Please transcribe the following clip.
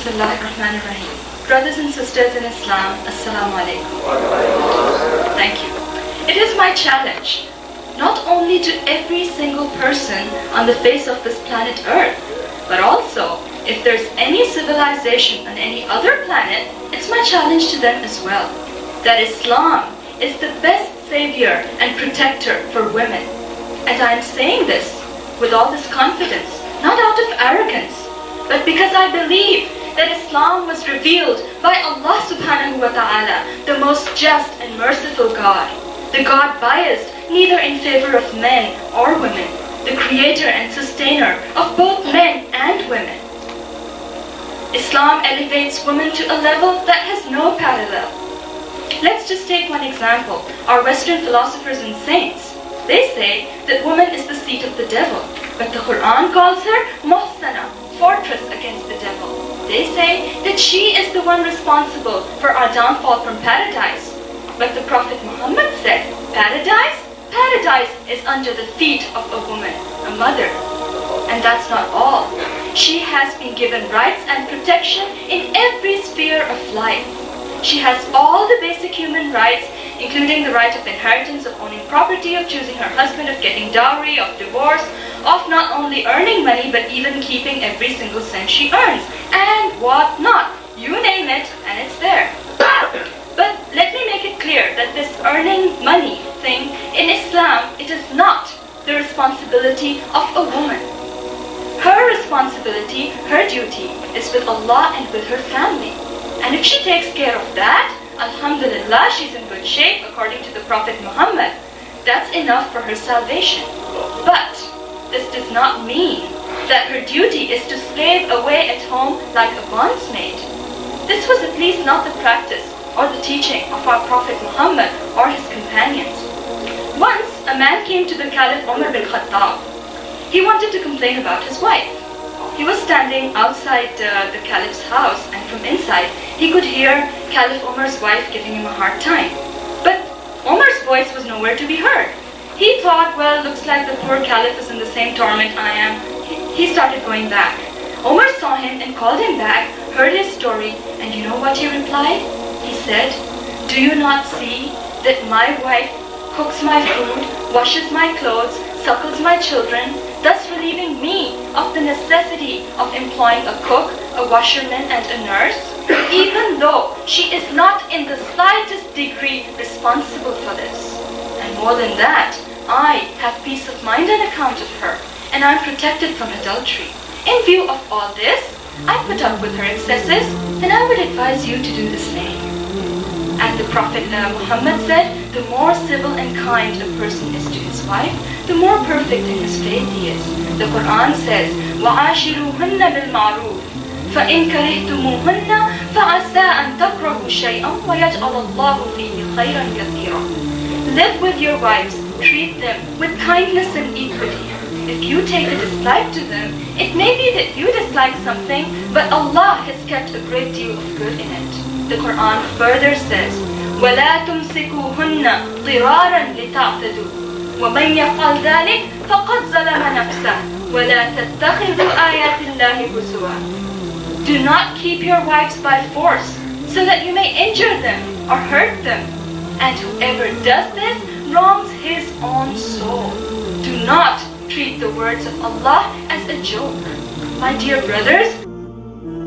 Bismillahirrahmanirrahim. Brothers and sisters in Islam, Assalamu alaikum. Thank you. It is my challenge, not only to every single person on the face of this planet Earth, but also, if there's any civilization on any other planet, it's my challenge to them as well, that Islam is the best savior and protector for women. And I'm saying this with all this confidence, not out of arrogance, but because I believe that Islam was revealed by Allah subhanahu wa ta'ala, the most just and merciful God, the God biased neither in favor of men or women, the creator and sustainer of both men and women. Islam elevates women to a level that has no parallel. Let's just take one example. Our Western philosophers and saints, they say that woman is the seat of the devil, but the Quran calls her muhsana, fortress against the devil. They say that she is the one responsible for our downfall from paradise. But the Prophet Muhammad said, Paradise is under the feet of a woman, a mother. And that's not all. She has been given rights and protection in every sphere of life. She has all the basic human rights, including the right of inheritance, of owning property, of choosing her husband, of getting dowry, of divorce, of not only earning money, but even keeping every single cent she earns, and what not. You name it, and it's there. But let me make it clear that this earning money thing, in Islam, it is not the responsibility of a woman. Her responsibility, her duty, is with Allah and with her family. And if she takes care of that, alhamdulillah, she's in good shape according to the Prophet Muhammad. That's enough for her salvation. But this does not mean that her duty is to slave away at home like a bondsmaid. This was at least not the practice or the teaching of our Prophet Muhammad or his companions. Once, a man came to the Caliph Umar bin Khattab. He wanted to complain about his wife. He was standing outside the Caliph's house, and from inside, he could hear Caliph Umar's wife giving him a hard time. But Umar's voice was nowhere to be heard. He thought, well, looks like the poor Caliph is in the same torment I am. He started going back. Umar saw him and called him back, heard his story, and you know what he replied? He said, do you not see that my wife cooks my food, washes my clothes, suckles my children, thus relieving me of the necessity of employing a cook, a washerman, and a nurse, even though she is not in the slightest degree responsible for this. And more than that, I have peace of mind on account of her, and I'm protected from adultery. In view of all this, I put up with her excesses, and I would advise you to do the same. And the Prophet Muhammad said, the more civil and kind a person is to his wife, the more perfect in his faith he is. The Quran says, وَعَاشِرُوهُنَّ بِالْمَعْرُوفِ فَإِنْ كَرِهْتُمُوهُنَّ فَعَسَىٰ أَنْ تَكْرَهُوا شَيْئًا وَيَجْعَلَ اللَّهُ فِيهِ خَيْرًا كَثِيرًا. Live with your wives, treat them with kindness and equity. If you take a dislike to them, it may be that you dislike something, but Allah has kept a great deal of good in it. The Quran further says, وَلَا تُمْسِكُوهُنَّ ضِرَارًا لِتَعْتَدُوا وَمَنْ يَفْعَلْ ذَلِكَ فَقَدْ ظَلَمَ نَفْسَهُ وَلَا تَتَّخِذُوا آيَاتِ اللَّهِ هُزُوًا. Do not keep your wives by force, so that you may injure them or hurt them. And whoever does this wrongs his own soul. Do not treat the words of Allah as a joke. My dear brothers,